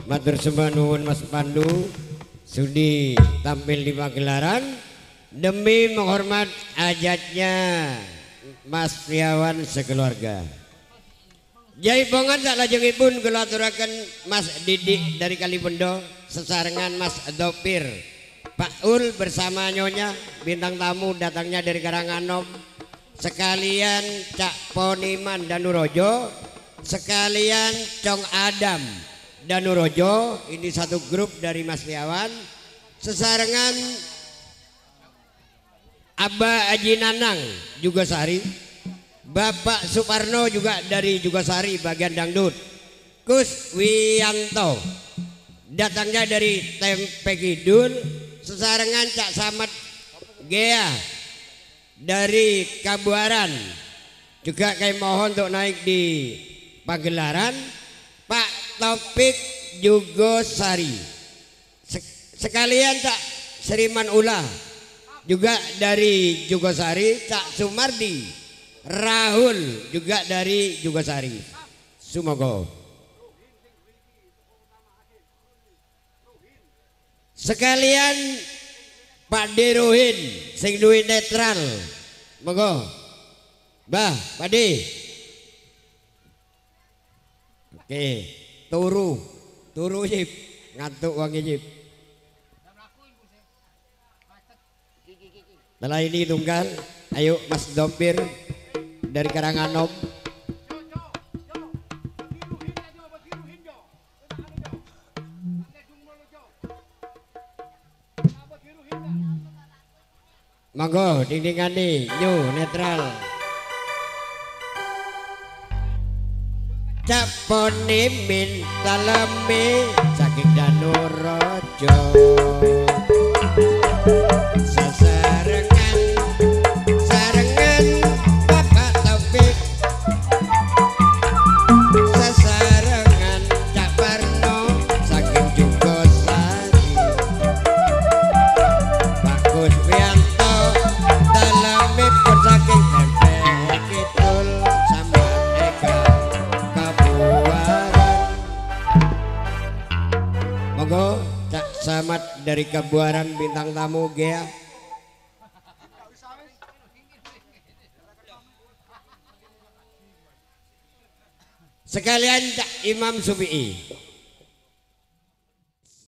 matur sembah nuwun Mas Pandu sudi tampil di pagelaran demi menghormat ajatnya Mas Priawan sekeluarga. Jaipongan sak lajengipun kula aturaken Mas Didi dari Kalibendo sesarengan Mas Dopir Pak Ul bersama Nyonya bintang tamu datangnya dari Karanganom sekalian Cak Poniman Danurojo sekalian Cong Adam Danurojo ini satu grup dari Mas Priawan sesarengan Abah Aji Nanang Jugosari Bapak Suparno juga dari Jugosari bagian dangdut Kus Wiyanto datangnya dari Tempe Kidul sesarengan Cak Samad Gea dari Kabuaran juga kami mohon untuk naik di pagelaran Pak Taufik Jugosari sekalian Cak Seriman Ulah juga dari Jugosari Cak Sumardi Rahul juga dari Jugosari Sumogo sekalian Pak Deruhin sing duwe netral monggo Mbah Padi oke turu Yip ngantuk wong Yip setelah ini tunggal ayo Mas Dompir dari Karanganom monggo dindingan nih new netral Capone min talame saking Danurojo Samad dari Kabuaran bintang tamu Gea sekalian Cak Imam Sufi'i